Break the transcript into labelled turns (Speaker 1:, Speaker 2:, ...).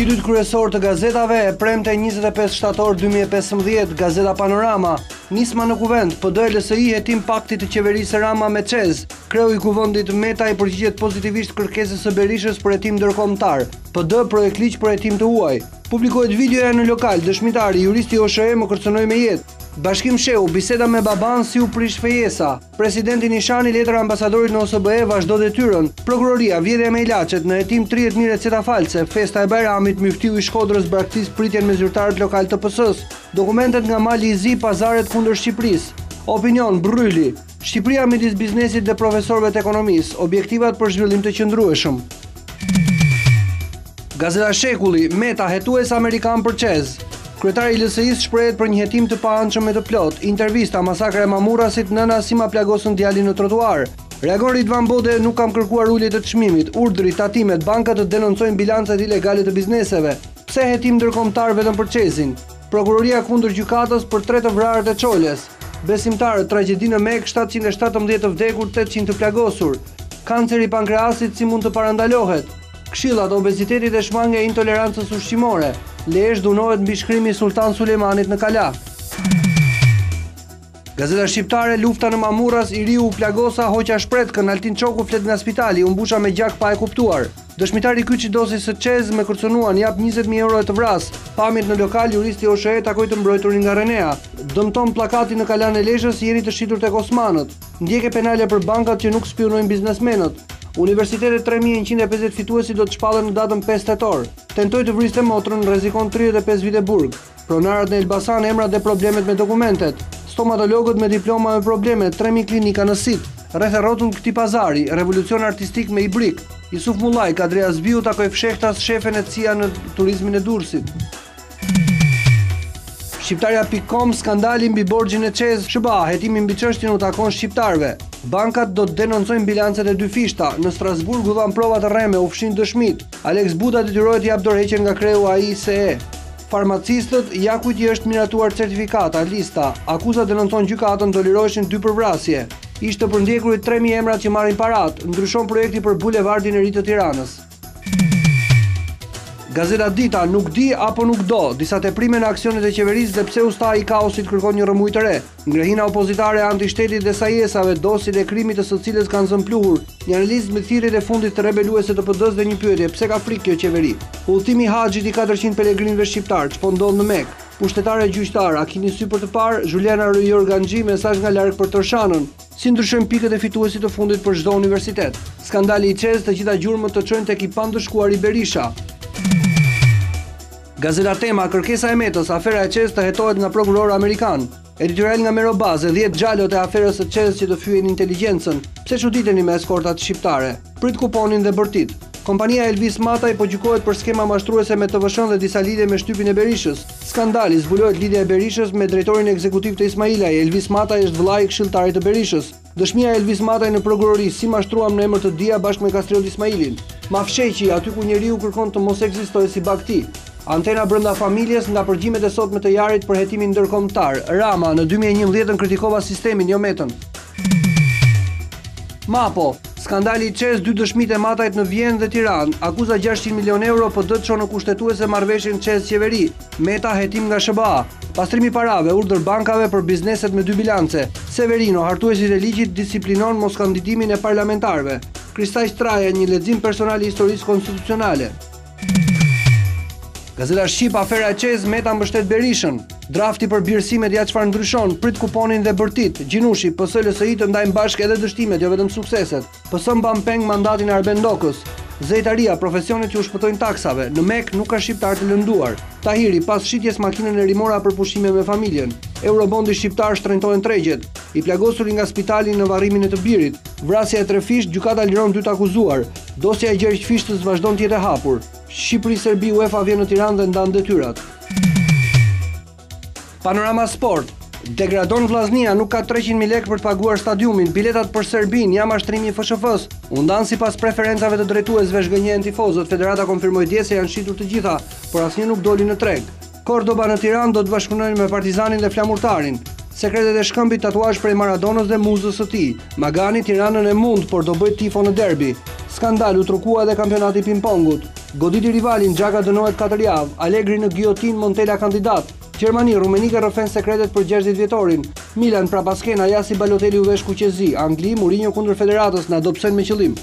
Speaker 1: Fytyt kryesor të gazetave e premte 25 shtator 2015, Gazeta Panorama, nisma në kuvend, PD LSI hetim paktit të qeverisë Rama me Çez. Kreu i kuvendit Meta i përgjigjet pozitivisht kërkesës së Berishës për hetim ndërkombëtar. PD projekt ligj për hetim të huaj. Publikohet videoja në lokal, dëshmitari juristi OSHE më kërcënoi me jetë. Bashkim Shehu, biseda me baban si u prish fejesa. Presidenti nishani letër ambasadorit në OSBE vazhdo detyrën. Prokuroria vjedhja me ilaçet në hetim 30.000 receta false. Festa e Bajramit, Miftiu i Shkodrës braktis pritjen me zyrtarët lokal të PS-s. Dokumentet nga Mali i Zi, pazaret kundër Shqipërisë. Opinion Bryli. Shqipëria midis biznesit dhe profesorëve të ekonomisë. Objektivat për zhvillim të qëndrueshëm. Gazeta Shekulli, Meta hetues amerikan për Çez. Kryetari i LSI-s shprehet për një hetim të paanshëm me të plot. Intervista, masakra e Mamurasit, nëna si ma plagosën djalin në trotuar. Reagon Ridvan Bode, nuk kam kërkuar ulje të çmimit. Urdhri, tatimet, bankat të denoncojnë bilancat ilegale të bizneseve. Pse hetim ndërkombëtar vetëm për Çezin? Prokuroria kundër gjykatës për 3 të vrarët e Çoles. Besimtarët, tragjedi në Mek, 717 të vdekur, 800 të plagosur. Kanceri pankreasit si mund të parandalohet? Këshillat, obezitetit e shmangja e intolerancës ushqimore. Lesh dunohet mbi shkrimi i Sultan Sulejmanit në Kala. Gazeta shqiptare, lufta në Mamuras, i riu u plagosa, hoqa shpretkën, Altin Çoku flet nga spitali, u mbusha me gjak pa e kuptuar. Dëshmitari kyçidosi së Çez me kërcënuan jap 20.000 euro të vras. Pamit në lokal, juristi OSHE takoi të mbrojturin nga Renea. Dëmton pllakati në Kalan e Leshës, jeri të shitur tek Osmanët. Ndjekje penale për bankat që nuk spionojnë biznesmenët. Universitetet 3150 fituesi do të shpallen në datën 5 tetor. Tentoi të vriste motrën, rrezikon 35 vite burg. Pronarët në Elbasan emrat dhe problemet me dokumentet. Stomatologët me diploma me probleme, 3000 klinika në sit. Rreth e rrotun këtij pazari, revolucion artistik me Ibrik. Yusuf Mullajk, Adria Zbiu takoi fshehtas shefen e CIA në turizmin e Durrësit. Shqiptaria.com, skandali mbi borxhin e Çez. SBA, hetimi mbi çështjen u takon shqiptarëve. Bankat do të denoncojnë bilancet e dy fishta. Në Strasburg u dhan prova të rreme, u fshin dëshmit. Alex Buda detyrohet të jap dorëheqjen nga kreu AICE. Farmacistët, ja kujt i është miratuar certifikata, lista. Akuza denoncon gjykatën, toleroheshin 2 përvrasje. Ishte për ndjekurit 3000 emrat që marrin parat. Ndryshon projekti për bulevardin e ri të Tiranës. Gazeta Dita, nuk di apo nuk do, disa teprime në aksionet e qeverisë dhe pse usta i kaosit kërkon një rëmuj të re. Ngrehina opozitare antishtetit dhe sajesave, dosit e krimit të së cilës kanë zëmpluhur, një analizë me thirrjet e fundit të rebeluese të PD-s dhe një pyetje, pse ka frikë kjo qeveri? Udhëtimi Haxhit i 400 pelegrinëve shqiptar, ç'po ndodh në Mek? Pushtetare gjyqtar, a keni sy për të parë? Juliana Jorganxhi, mesazh nga larg për Torshanën. Si ndryshojnë pikët e fituesit të fundit për çdo universitet? Skandali i Çez, të gjitha gjurmët të çojnë tek i pandëshkuari Berisha. Gazeta Tema, kërkesa e Metës, afera e Çez të hetohet nga prokuror amerikan. Editorial nga Merobaze, 10 xhalot e aferës së Çez që të fyen inteligjencën. Pse çuditeni me eskortat shqiptare? Prit kuponin dhe bërtit. Kompania Elvis Mataj po gjykohet për skema mashtruese me TVSH dhe disa lidhje me shtypin e Berishës. Skandali, zbulohet lidhja e Berishës me drejtorin ekzekutiv të Ismailaj. Elvis Mataj është vëllai i këshilltarit të Berishës. Dëshmia e Elvis Mataj në prokurori, si mashtruam në emër të Dia bashkë me Kastriot Ismailin. Mafsheqi, aty ku njeriu kërkon të mos ekzistojë si bakti. Antena brenda familjes nga përgjimet e sotme të Jarit për hetimin ndërkombëtar. Rama, në 2011 kritikova sistemin, jo Metën. Mapo, skandali i Çez, 2 dëshmit e Matajt në Vjenë dhe Tiranë. Akuza 600 milion euro PD çon në kushtetuese marrëveshjen Çez qeveri. Meta hetim nga SBA. Pastrimi parave, urdhër bankave për bizneset me 2 bilance. Severino, hartuesit e ligjit disiplinon mos kandidimin e parlamentarëve. Kristaj Straja, një lexim personal i historisë konstitucionale. Gazeta Shqip, afera e Çez, Meta mbështet Berishën. Drafti për birësimet ja çfarë ndryshon, prit kuponin dhe bërtit. Gjinushi, PS LSI të ndajnë bashkë edhe dështimet, jo vetëm sukseset. PS mban peng mandatin e Arben Dokës. Zejtaria, profesionet që u shpëtojnë taksave. Në Mek nuk ka shqiptar të lënduar. Tahiri, pas shitjes makinën e rimora për pushime me familjen. Eurobondi shqiptar shtrëntojnë tregjet. I plagosuri nga spitali në varrimin e të birit. Vrasja e 3 fisht, gjykata liron 2 të akuzuar. Dosja e Gjergj Fishtës vazhdon të jetë e hapur. Shqipëri-Serbi UEFA vjen në Tiranë dhe ndan detyrat. Panorama Sport. Degradon Vllaznia, nuk ka 300.000 lekë për të paguar stadiumin. Biletat për Serbin, jam mashtrimi i FSHF-s. U ndan sipas preferencave të drejtuesve zhgënjën tifozët. Federata konfirmoi dje se janë shitur të gjitha, por asnjë nuk doli në treg. Kordoba në Tiranë do të bashkëpunojnë me Partizanin dhe Flamurtarin. Sekretet e shkëmbit, tatuazh prej Maradonës dhe muzës së tij. Magani Tiranën e mund, por do bëj tifo në derbi. Skandal, u trukua edhe kampionati ping-pongut. Goditi rivalin, Xhaka dënohet 4 javë, Allegri në giotin, Montella kandidat. Gjermani, Rumenike rrëfen sekretet për 60 vjetorin. Milan, prapaskena, Jasi Balotelli u vesh kuqezi. Angli, Mourinho kundër Federatës, na do psen me qëllim.